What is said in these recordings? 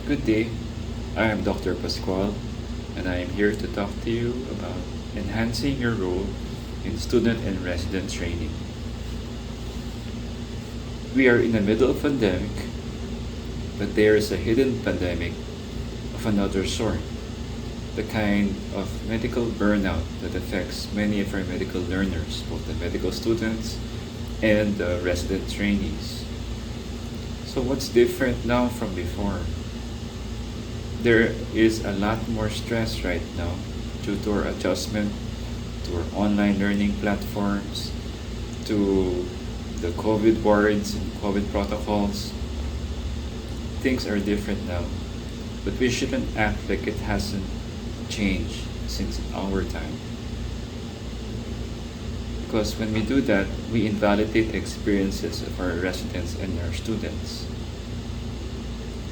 Good day, I am Dr. Pascual, and I am here to talk to you about enhancing your role in student and resident training. We are in the middle of a pandemic, but there is a hidden pandemic of another sort, the kind of medical burnout that affects many of our medical learners, both the medical students and the resident trainees. So, what's different now from before? There is a lot more stress right now due to our adjustment to our online learning platforms, to the COVID wards and COVID protocols. Things are different now, but we shouldn't act like it hasn't changed since our time. Because when we do that, we invalidate the experiences of our residents and our students.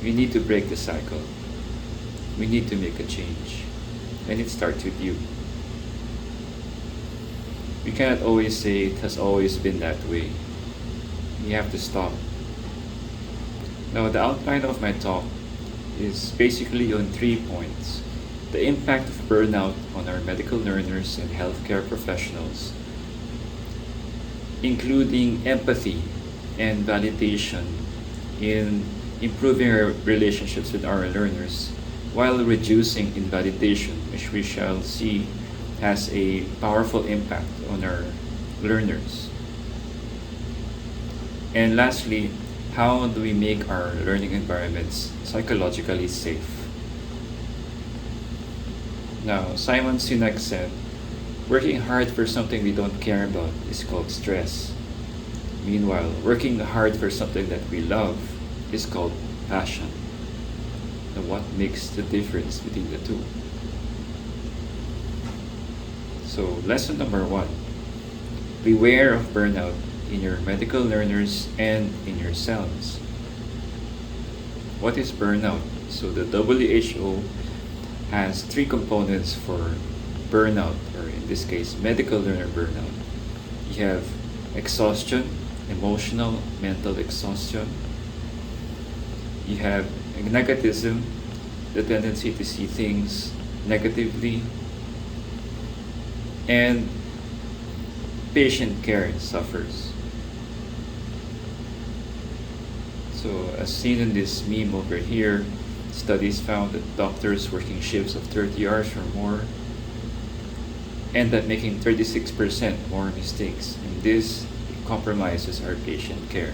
We need to break the cycle. We need to make a change, and it starts with you. We cannot always say it has always been that way. We have to stop. Now, the outline of my talk is basically on 3 points: the impact of burnout on our medical learners and healthcare professionals, including empathy and validation in improving our relationships with our learners, while reducing invalidation, which we shall see has a powerful impact on our learners. And lastly, how do we make our learning environments psychologically safe? Now, Simon Sinek said, working hard for something we don't care about is called stress. Meanwhile, working hard for something that we love is called passion. And what makes the difference between the two? So, lesson number 1, beware of burnout in your medical learners and in yourselves. What is burnout? So, the WHO has 3 components for burnout, or in this case, medical learner burnout. You have exhaustion, emotional, mental exhaustion. You have negativism, the tendency to see things negatively, and patient care suffers. So, as seen in this meme over here, studies found that doctors working shifts of 30 hours or more end up making 36% more mistakes, and this compromises our patient care.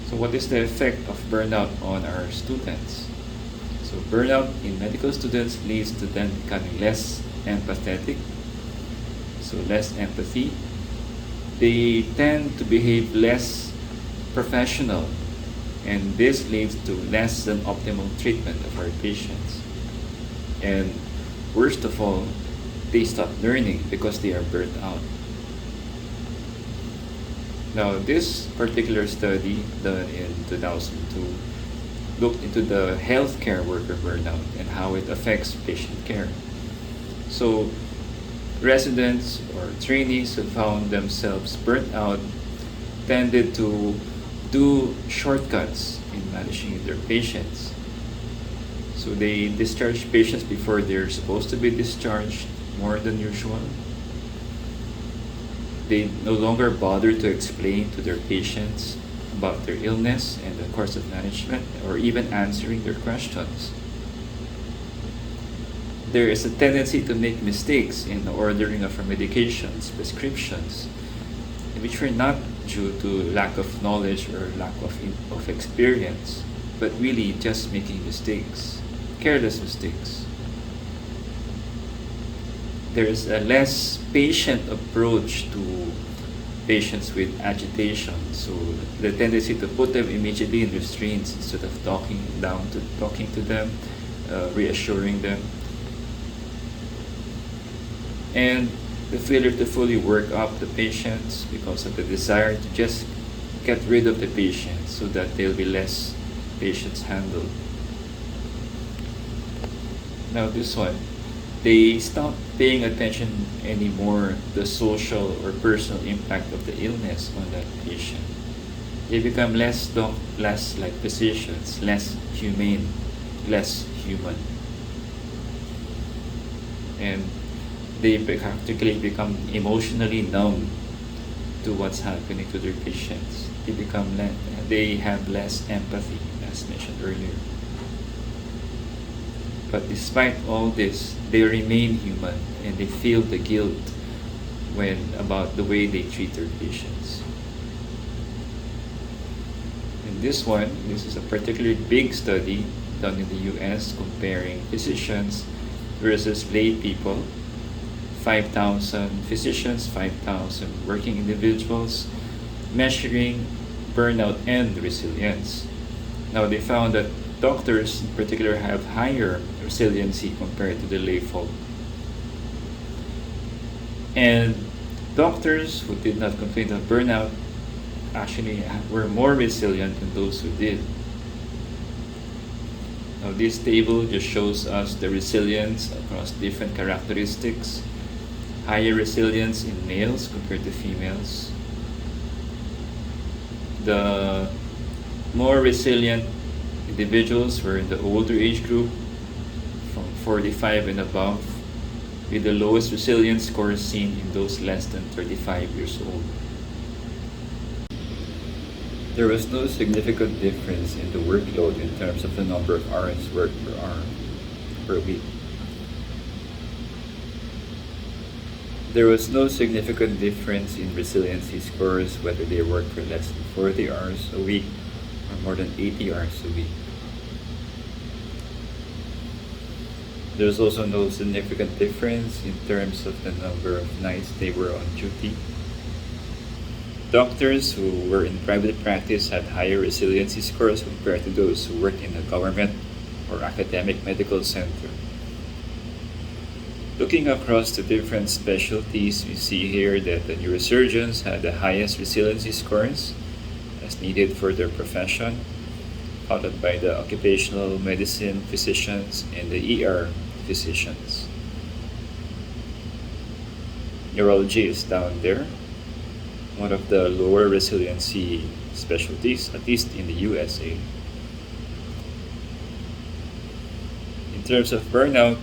So what is the effect of burnout on our students? So burnout in medical students leads to them becoming less empathetic, so less empathy. They tend to behave less professional, and this leads to less than optimal treatment of our patients. And worst of all, they stop learning because they are burnt out. Now, this particular study done in 2002 looked into the healthcare worker burnout and how it affects patient care. So, residents or trainees who found themselves burnt out tended to do shortcuts in managing their patients. So, they discharge patients before they're supposed to be discharged more than usual. They no longer bother to explain to their patients about their illness and the course of management, or even answering their questions. There is a tendency to make mistakes in the ordering of our medications, prescriptions, which are not due to lack of knowledge or lack of experience, but really just making mistakes, careless mistakes. There is a less patient approach to patients with agitation. So the tendency to put them immediately in restraints instead of talking to them, reassuring them, and the failure to fully work up the patients because of the desire to just get rid of the patients so that there'll be less patients handled. Now this one, they stop paying attention anymore to the social or personal impact of the illness on that patient. They become less like physicians, less humane, less human. And they practically become emotionally numb to what's happening to their patients. They have less empathy, as mentioned earlier. But despite all this, they remain human and they feel the guilt when about the way they treat their patients. In this is a particularly big study done in the US comparing physicians versus lay people, 5,000 physicians, 5,000 working individuals, measuring burnout and resilience. Now they found that doctors in particular have higher resiliency compared to the lay folk. And doctors who did not complain of burnout actually were more resilient than those who did. Now this table just shows us the resilience across different characteristics. Higher resilience in males compared to females. The more resilient individuals were in the older age group from 45 and above, with the lowest resilience scores seen in those less than 35 years old. There was no significant difference in the workload in terms of the number of hours worked per week. There was no significant difference in resiliency scores whether they worked for less than 40 hours a week or more than 80 hours a week. There's also no significant difference in terms of the number of nights they were on duty. Doctors who were in private practice had higher resiliency scores compared to those who worked in a government or academic medical center. Looking across the different specialties, we see here that the neurosurgeons had the highest resiliency scores as needed for their profession, followed by the occupational medicine physicians and the ER physicians. Neurology is down there, one of the lower resiliency specialties, at least in the USA. In terms of burnout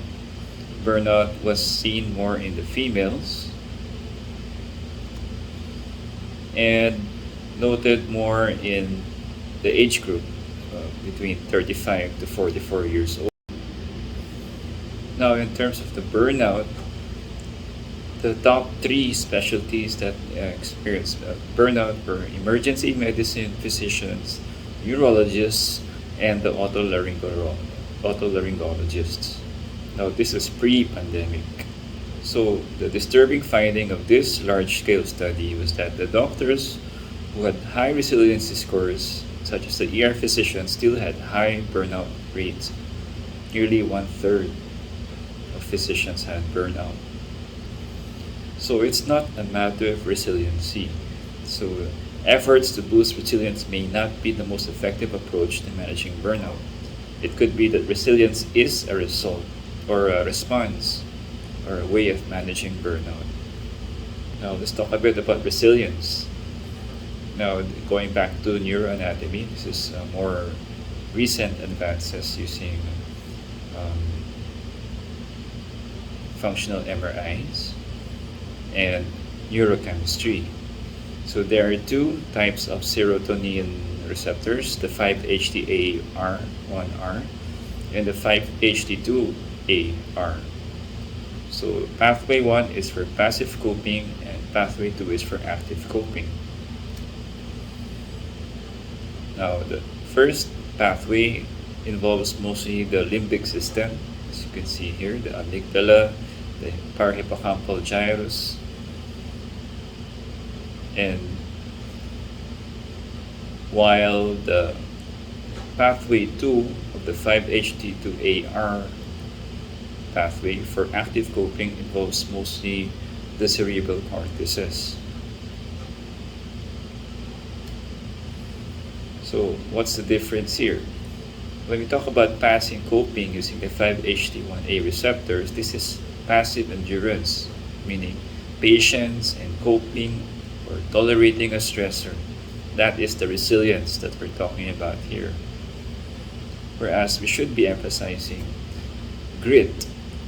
was seen more in the females and noted more in the age group between 35 to 44 years old. Now, in terms of the burnout, the top three specialties that experienced burnout were emergency medicine physicians, neurologists, and the otolaryngologists. Now, this is pre-pandemic. So, the disturbing finding of this large-scale study was that the doctors who had high resiliency scores, such as the ER physicians, still had high burnout rates. Nearly 1/3 of physicians had burnout. So it's not a matter of resiliency. So efforts to boost resilience may not be the most effective approach to managing burnout. It could be that resilience is a result or a response or a way of managing burnout. Now let's talk a bit about resilience. Now going back to neuroanatomy, this is more recent advances using functional MRIs and neurochemistry. So there are two types of serotonin receptors, the 5-HT1R and the 5-HT2AR. So pathway 1 is for passive coping and pathway 2 is for active coping. Now the first pathway involves mostly the limbic system, as you can see here, the amygdala, the parahippocampal gyrus, and while the pathway 2 of the 5-HT2AR pathway for active coping involves mostly the cerebral cortices. So what's the difference here? When we talk about passive coping using the 5-HT1A receptors, this is passive endurance, meaning patience and coping or tolerating a stressor That is the resilience that we're talking about here. Whereas we should be emphasizing grit,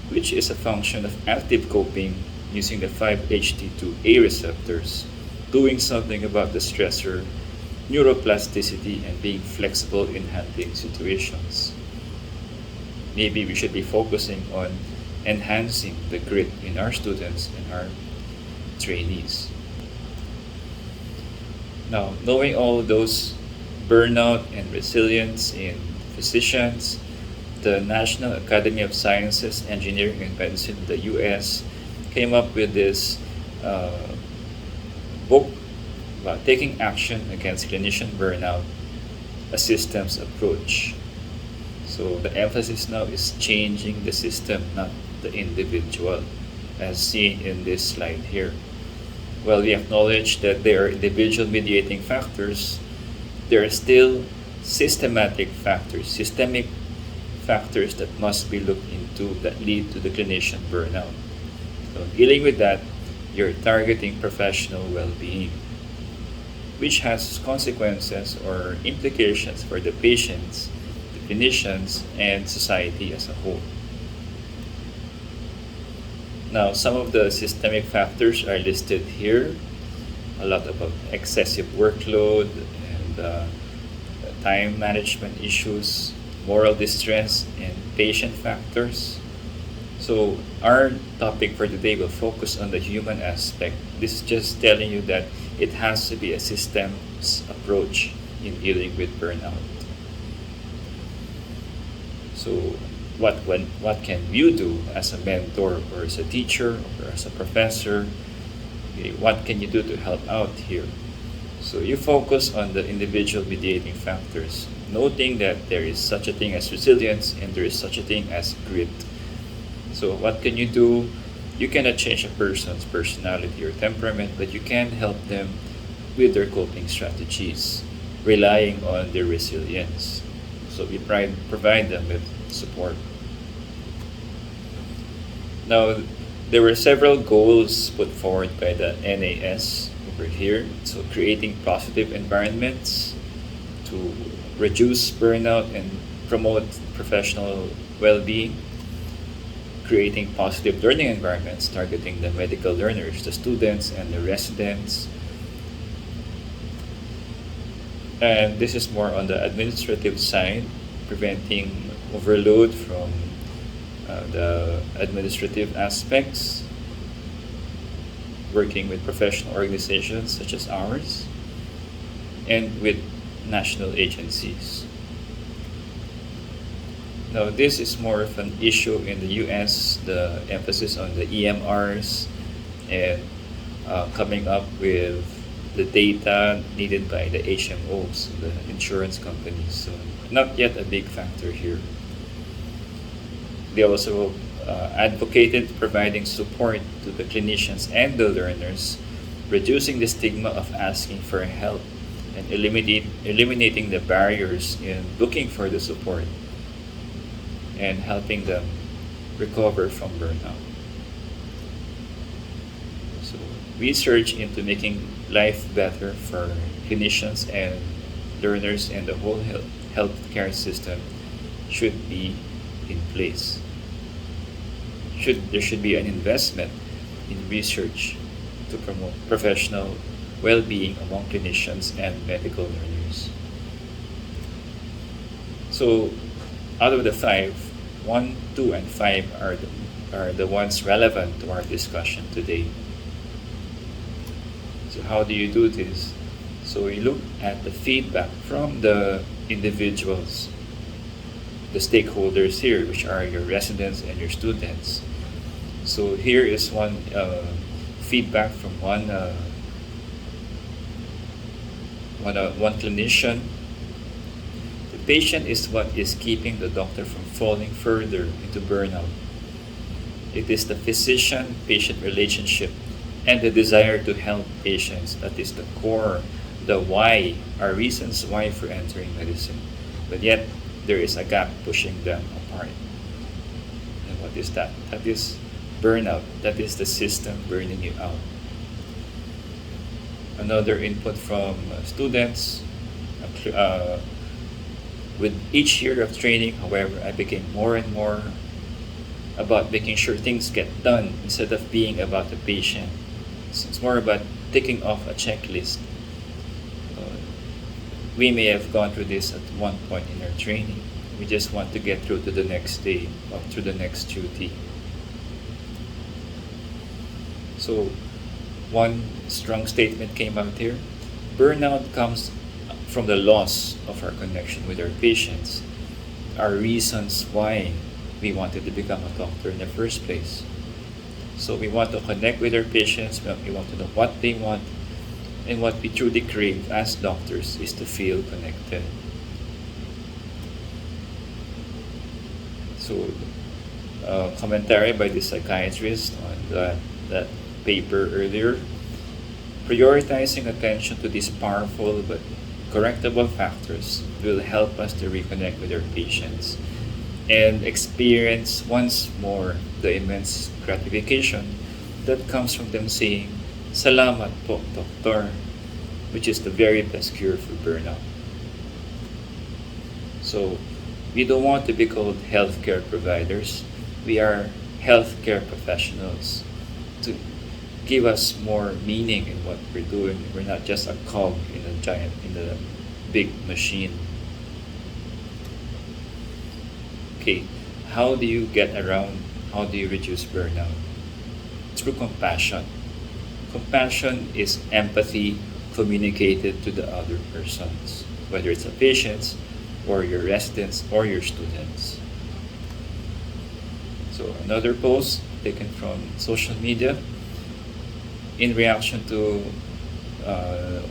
which is a function of active coping using the 5-HT2A receptors, doing something about the stressor, neuroplasticity, and being flexible in handling situations. Maybe we should be focusing on enhancing the grit in our students and our trainees. Now, knowing all those burnout and resilience in physicians, the National Academy of Sciences, Engineering, and Medicine in the US came up with this book about taking action against clinician burnout, a systems approach. So the emphasis now is changing the system, not the individual, as seen in this slide here. While we acknowledge that there are individual mediating factors, there are still systemic factors that must be looked into that lead to the clinician burnout. So dealing with that, you're targeting professional well-being, which has consequences or implications for the patients, the clinicians, and society as a whole. Now, some of the systemic factors are listed here. A lot about excessive workload and time management issues, moral distress, and patient factors. So our topic for today will focus on the human aspect. This is just telling you that it has to be a systems approach in dealing with burnout. So what can you do as a mentor or as a teacher or as a professor? Okay, what can you do to help out here? So you focus on the individual mediating factors, noting that there is such a thing as resilience and there is such a thing as grit. So what can you do? You cannot change a person's personality or temperament, but you can help them with their coping strategies, relying on their resilience. So we provide them with support. Now, there were several goals put forward by the NAS over here. So creating positive environments to reduce burnout and promote professional well-being, creating positive learning environments targeting the medical learners, the students, and the residents. And this is more on the administrative side, preventing overload from the administrative aspects, working with professional organizations such as ours, and with national agencies. Now, this is more of an issue in the US, the emphasis on the EMRs and coming up with the data needed by the HMOs, the insurance companies. So not yet a big factor here. They also advocated providing support to the clinicians and the learners, reducing the stigma of asking for help and eliminating the barriers in looking for the support and helping them recover from burnout. So research into making life better for clinicians and learners and the whole healthcare system should be in place. There should be an investment in research to promote professional well-being among clinicians and medical learners. So out of the 5, 1, 2, and 5 are the ones relevant to our discussion today. So how do you do this? So we look at the feedback from the individuals, the stakeholders here, which are your residents and your students. So here is one feedback from one clinician. The patient is what is keeping the doctor from falling further into burnout. It is the physician-patient relationship and the desire to help patients that is the core, the why, our reasons why for entering medicine. But yet, there is a gap pushing them apart. And what is that? That is burnout. That is the system burning you out. Another input from students. With each year of training, however, I became more and more about making sure things get done instead of being about the patient. So it's more about ticking off a checklist. Uh, we may have gone through this at one point in our training. We just want to get through to the next day or through the next duty. So one strong statement came out here. Burnout comes from the loss of our connection with our patients, our reasons why we wanted to become a doctor in the first place. So we want to connect with our patients, we want to know what they want, and what we truly crave as doctors is to feel connected. So, commentary by the psychiatrist on that paper earlier. Prioritizing attention to these powerful but correctable factors will help us to reconnect with our patients and experience once more the immense gratification that comes from them saying, "Salamat po, Doktor," which is the very best cure for burnout. So, we don't want to be called healthcare providers. We are healthcare professionals to give us more meaning in what we're doing. We're not just a cog in the big machine. Okay, how do you get around? How do you reduce burnout? Through compassion. Compassion is empathy communicated to the other persons, whether it's a patient or your residents or your students. So another post taken from social media in reaction to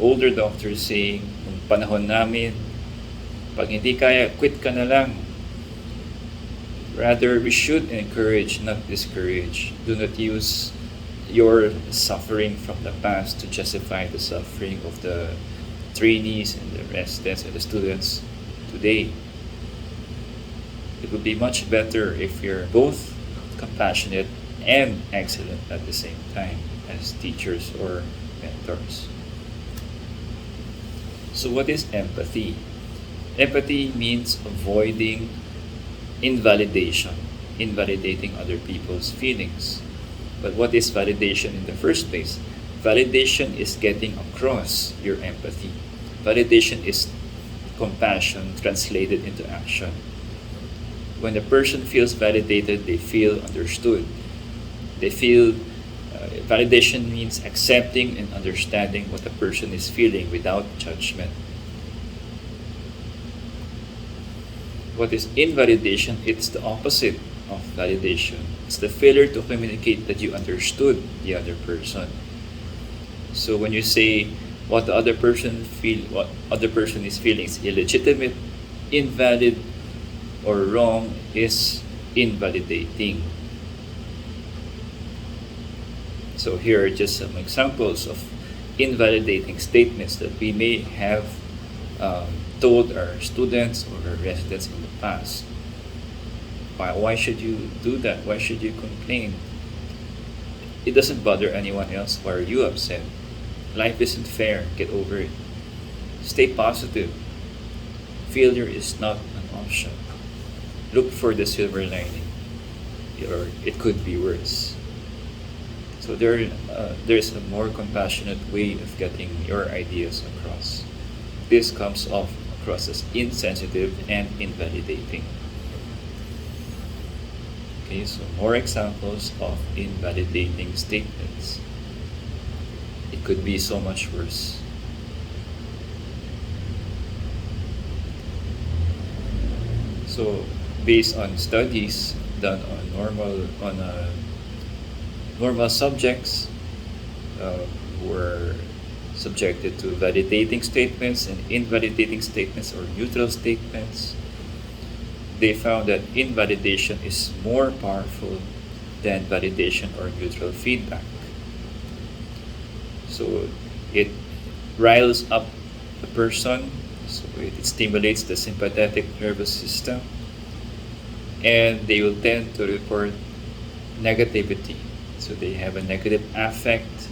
older doctors saying, "Nung panahon namin, pag hindi kaya, quit ka na lang." Rather, we should encourage, not discourage. Do not use your suffering from the past to justify the suffering of the trainees and the residents and the students today. It would be much better if you're both compassionate and excellent at the same time as teachers or mentors. So what is empathy? Empathy means avoiding invalidating other people's feelings. But what is validation in the first place? Validation is getting across your empathy. Validation is compassion translated into action. When a person feels validated, they feel understood. They feel validation means accepting and understanding what a person is feeling without judgment. What is invalidation? It's the opposite of validation. It's the failure to communicate that you understood the other person. So when you say what the other person is feeling is illegitimate, invalid, or wrong, is invalidating. So here are just some examples of invalidating statements that we may have told our students or our residents in the past. Why should you do that? Why should you complain? It doesn't bother anyone else. Why are you upset? Life isn't fair. Get over it. Stay positive. Failure is not an option. Look for the silver lining, or it could be worse. So there's a more compassionate way of getting your ideas across. This comes off across as insensitive and invalidating. Okay, so more examples of invalidating statements. It could be so much worse. So, based on studies done on normal subjects who were subjected to validating statements and invalidating statements or neutral statements, they found that invalidation is more powerful than validation or neutral feedback. So it riles up the person, so it stimulates the sympathetic nervous system, and they will tend to report negativity. So they have a negative affect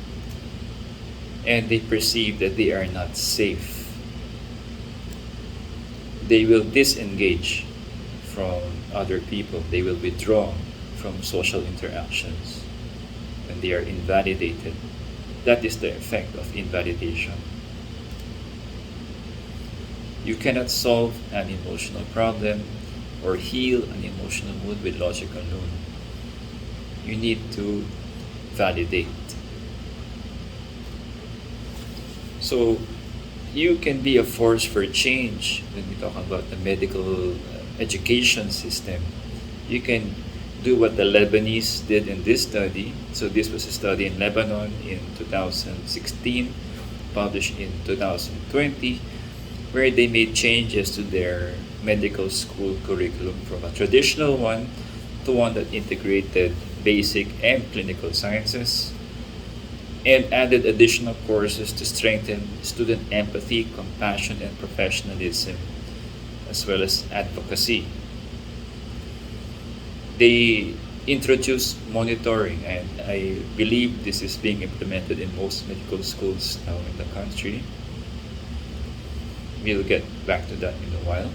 and they perceive that they are not safe. They will disengage from other people. They will withdraw from social interactions when they are invalidated. That is the effect of invalidation. You cannot solve an emotional problem or heal an emotional mood with logic alone. You need to validate. So you can be a force for change when we talk about the medical education system. You can do what the Lebanese did in this study. So this was a study in Lebanon in 2016, published in 2020, where they made changes to their medical school curriculum from a traditional one to one that integrated basic and clinical sciences, and added additional courses to strengthen student empathy, compassion, and professionalism, as well as advocacy. They introduced monitoring, and I believe this is being implemented in most medical schools now in the country. We'll get back to that in a while.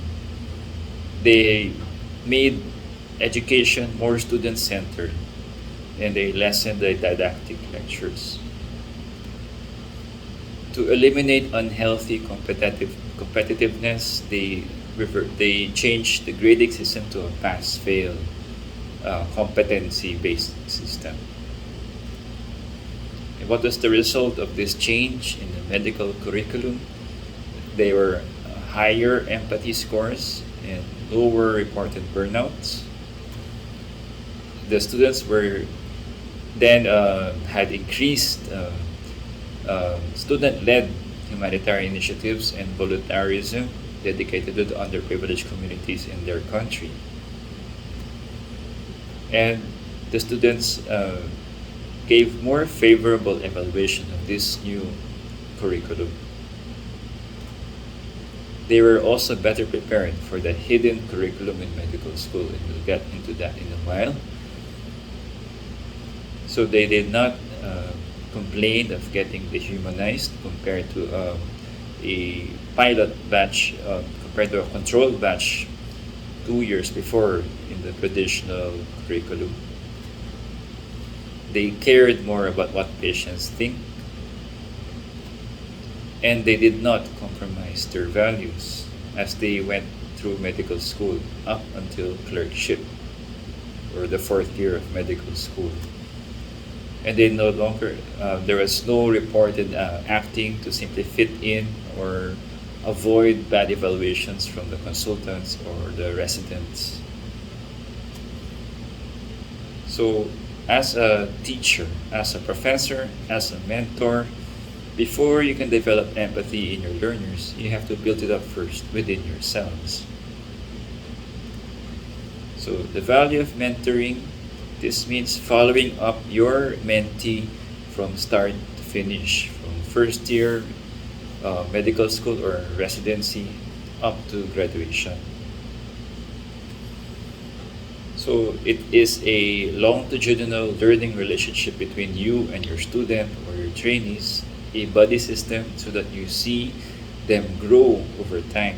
They made education more student-centered, and they lessened the didactic lectures. To eliminate unhealthy competitiveness, they changed the grading system to a pass-fail competency-based system. And what was the result of this change in the medical curriculum? They were higher empathy scores and lower reported burnouts. The students were then had increased student-led humanitarian initiatives and voluntarism dedicated to the underprivileged communities in their country. And the students gave more favorable evaluation of this new curriculum. They were also better prepared for the hidden curriculum in medical school, and we'll get into that in a while. So they did not complain of getting dehumanized compared to a pilot batch, compared to a control batch 2 years before in the traditional curriculum. They cared more about what patients think, and they did not compromise their values as they went through medical school up until clerkship, or the 4th year of medical school. And they no longer, there was no reported acting to simply fit in or avoid bad evaluations from the consultants or the residents. So as a teacher, as a professor, as a mentor, before you can develop empathy in your learners, you have to build it up first within yourselves. So the value of mentoring, this means following up your mentee from start to finish, from first year medical school or residency up to graduation. So it is a longitudinal learning relationship between you and your student or your trainees, a buddy system so that you see them grow over time.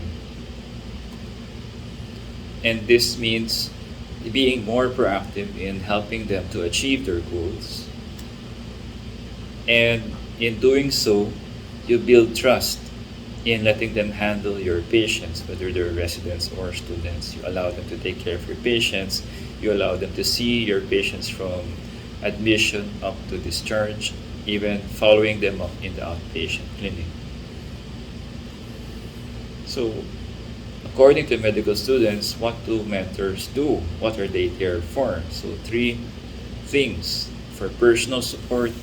And this means being more proactive in helping them to achieve their goals. And in doing so, you build trust in letting them handle your patients, whether they're residents or students. You allow them to take care of your patients. You allow them to see your patients from admission up to discharge, even following them up in the outpatient clinic. So, according to medical students, what do mentors do? What are they there for? So 3 things: for personal support,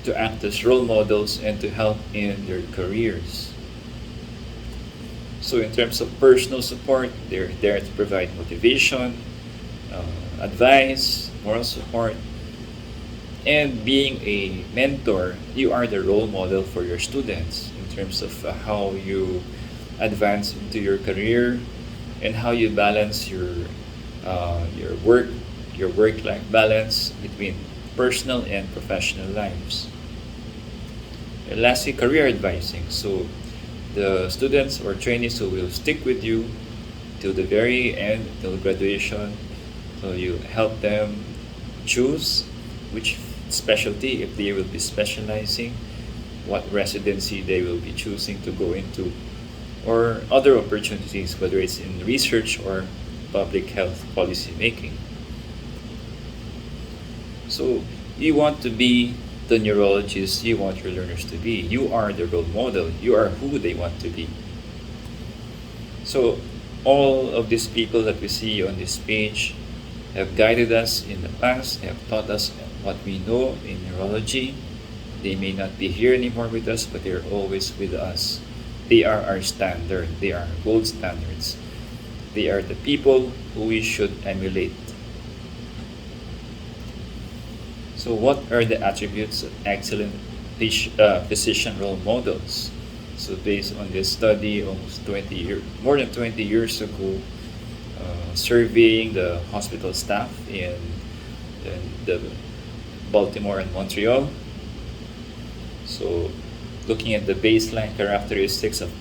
to act as role models, and to help in their careers. So in terms of personal support, they're there to provide motivation, advice, moral support. And being a mentor, you are the role model for your students in terms of how you advance into your career and how you balance your work-life balance between personal and professional lives. And lastly, career advising. So the students or trainees who will stick with you till the very end, till graduation. So you help them choose which specialty, if they will be specializing, what residency they will be choosing to go into, or other opportunities, whether it's in research or public health policy making. So you want to be the neurologist you want your learners to be. You are the role model. You are who they want to be. So all of these people that we see on this page have guided us in the past, have taught us what we know in neurology. They may not be here anymore with us, but they're always with us. They are our standard. They are gold standards. They are the people who we should emulate. So what are the attributes of excellent physician role models? So based on this study, more than 20 years ago, surveying the hospital staff in the Baltimore and Montreal. So looking at the baseline characteristics of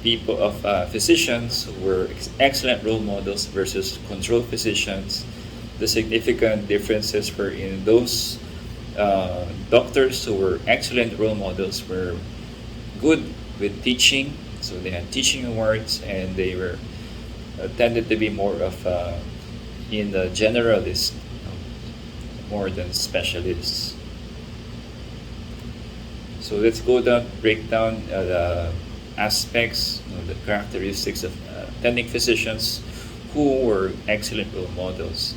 physicians who were excellent role models versus control physicians, the significant differences were in those doctors who were excellent role models were good with teaching, so they had teaching awards, and they were tended to be more of in the generalist, more than specialists. So let's break down the aspects, the characteristics of attending physicians who were excellent role models.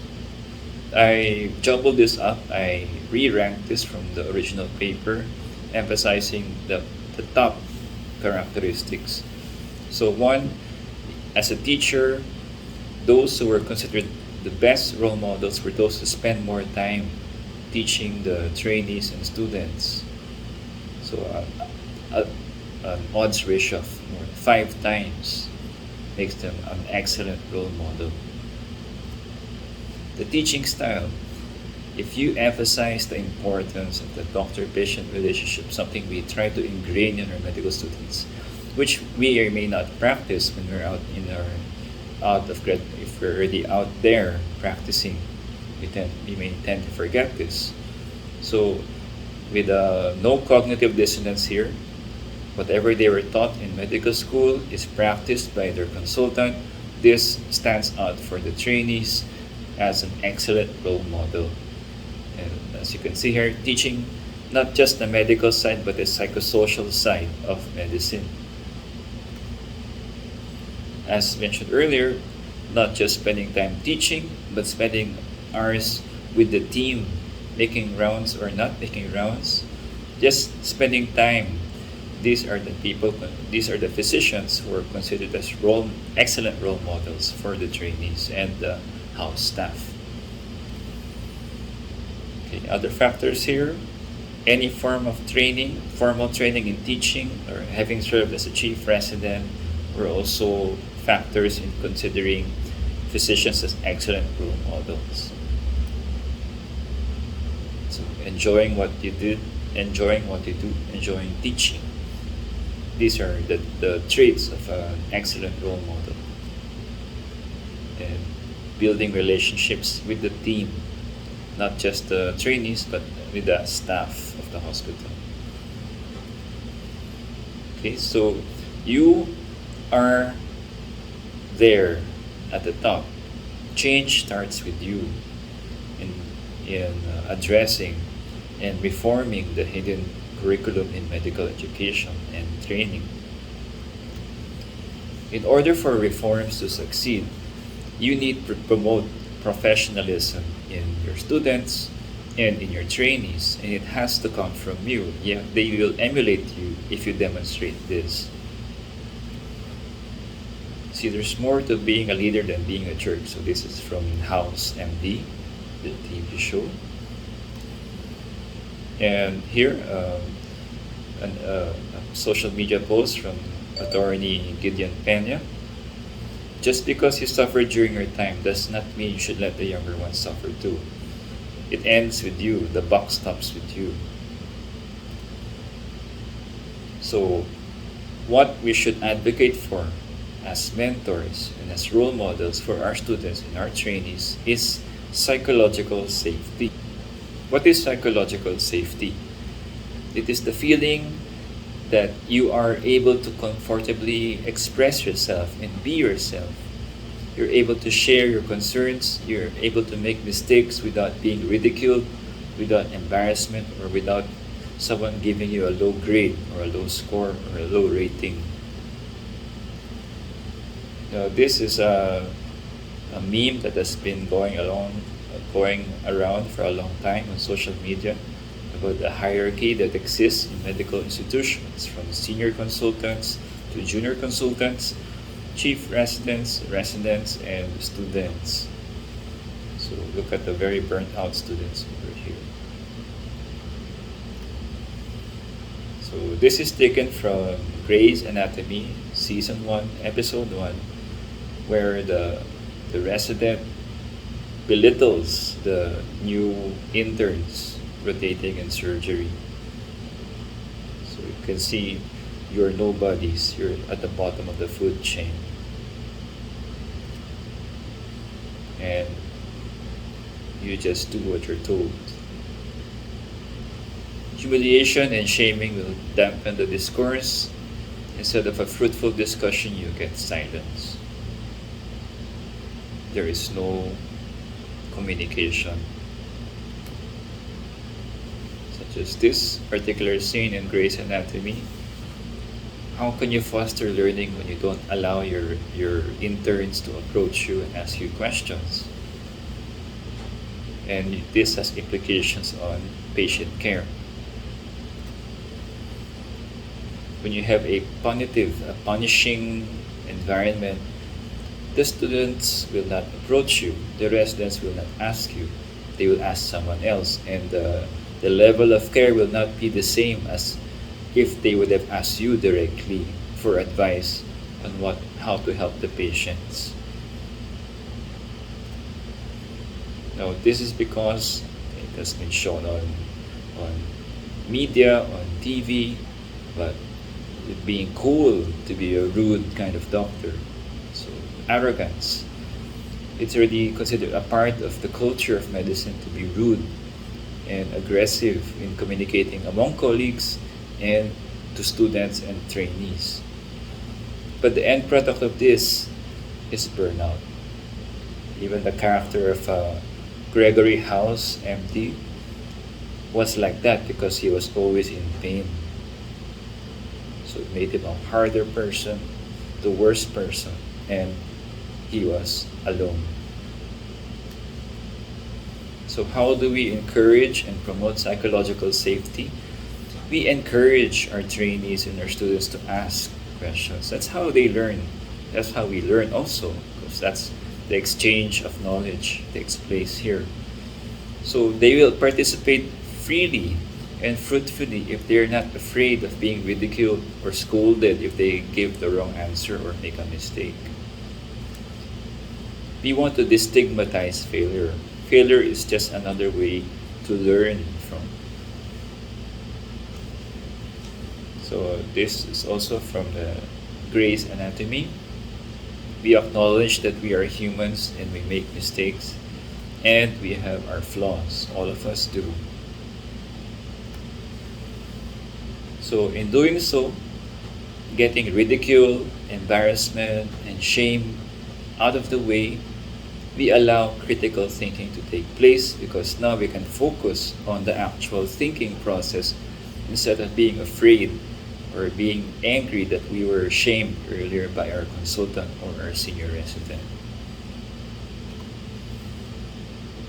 I jumbled this up. I re-ranked this from the original paper, emphasizing the top characteristics. So one, as a teacher, those who were considered the best role models were those who spend more time teaching the trainees and students. So an odds ratio of more than 5 times makes them an excellent role model. The teaching style. If you emphasize the importance of the doctor-patient relationship, something we try to ingrain in our medical students, which we may not practice when we're if we're already out there practicing, we may tend to forget this. So with no cognitive dissonance here, whatever they were taught in medical school is practiced by their consultant. This stands out for the trainees as an excellent role model. And as you can see here, teaching not just the medical side, but the psychosocial side of medicine. As mentioned earlier, not just spending time teaching, but spending hours with the team, making rounds or not making rounds, just spending time. These are the physicians who are considered as excellent role models for the trainees and the house staff. Okay, other factors here, any form of training, formal training in teaching, or having served as a chief resident were also factors in considering physicians as excellent role models. So enjoying what you did, enjoying what you do, enjoying teaching. These are the traits of an excellent role model. And building relationships with the team, not just the trainees, but with the staff of the hospital. Okay, so you are there at the top. Change starts with you in addressing and reforming the hidden curriculum in medical education and training. In order for reforms to succeed, you need to promote professionalism in your students and in your trainees, and it has to come from you. Yeah, they will emulate you if you demonstrate this. See, there's more to being a leader than being a jerk. So this is from House MD, the TV show. And here, a social media post from attorney Gideon Pena. Just because you suffered during your time does not mean you should let the younger ones suffer too. It ends with you. The buck stops with you. So, what we should advocate for as mentors and as role models for our students and our trainees is psychological safety. What is psychological safety? It is the feeling that you are able to comfortably express yourself and be yourself. You're able to share your concerns, you're able to make mistakes without being ridiculed, without embarrassment, or without someone giving you a low grade or a low score or a low rating. Now, this is a meme that has been going around for a long time on social media about the hierarchy that exists in medical institutions, from senior consultants to junior consultants, chief residents, and students. So look at the very burnt out students over here. So this is taken from Grey's Anatomy, Season 1, Episode 1, where the resident belittles the new interns rotating in surgery. So you can see you're nobodies, you're at the bottom of the food chain. And you just do what you're told. Humiliation and shaming will dampen the discourse. Instead of a fruitful discussion, you get silence. There is no communication. Such as this particular scene in Grey's Anatomy. How can you foster learning when you don't allow your interns to approach you and ask you questions? And this has implications on patient care. When you have a punishing environment, the students will not approach you, the residents will not ask you, they will ask someone else, and the level of care will not be the same as if they would have asked you directly for advice on how to help the patients. Now, this is because it has been shown on media, on TV, but it being cool to be a rude kind of doctor. So arrogance. It's already considered a part of the culture of medicine to be rude and aggressive in communicating among colleagues and to students and trainees. But the end product of this is burnout. Even the character of Gregory House, MD, was like that because he was always in pain. So it made him a harder person, the worst person, and he was alone. So how do we encourage and promote psychological safety? We encourage our trainees and our students to ask questions. That's how they learn. That's how we learn also, because that's the exchange of knowledge takes place here. So they will participate freely and fruitfully if they're not afraid of being ridiculed or scolded if they give the wrong answer or make a mistake. We want to destigmatize failure. Failure is just another way to learn from. So this is also from the Grey's Anatomy. We acknowledge that we are humans and we make mistakes and we have our flaws. All of us do. So in doing so, getting ridicule, embarrassment, and shame out of the way, we allow critical thinking to take place because now we can focus on the actual thinking process instead of being afraid or being angry that we were shamed earlier by our consultant or our senior resident.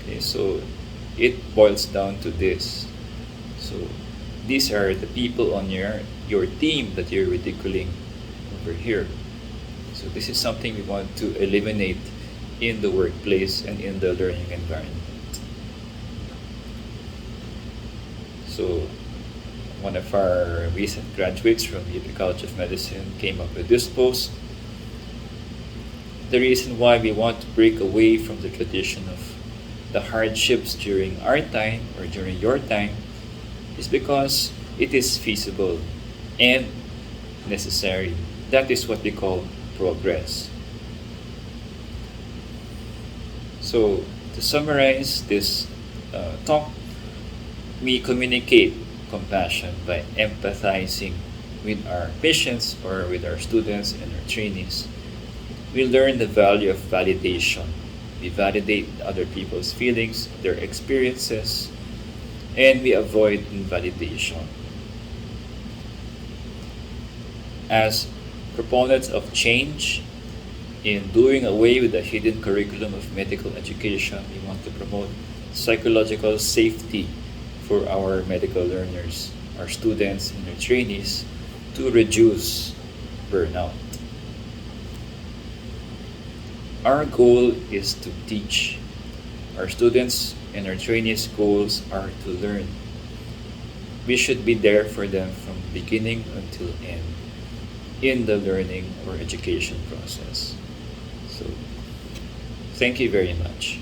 Okay, so it boils down to this. So these are the people on your team that you're ridiculing over here. So this is something we want to eliminate in the workplace and in the learning environment. So one of our recent graduates from the College of Medicine came up with this post. The reason why we want to break away from the tradition of the hardships during our time or during your time is because it is feasible and necessary. That is what we call progress. So, to summarize this talk, we communicate compassion by empathizing with our patients or with our students and our trainees. We learn the value of validation. We validate other people's feelings, their experiences, and we avoid invalidation. As proponents of change, in doing away with the hidden curriculum of medical education, we want to promote psychological safety for our medical learners, our students, and our trainees to reduce burnout. Our goal is to teach. Our students and our trainees' goals are to learn. We should be there for them from beginning until end in the learning or education process. So, thank you very much.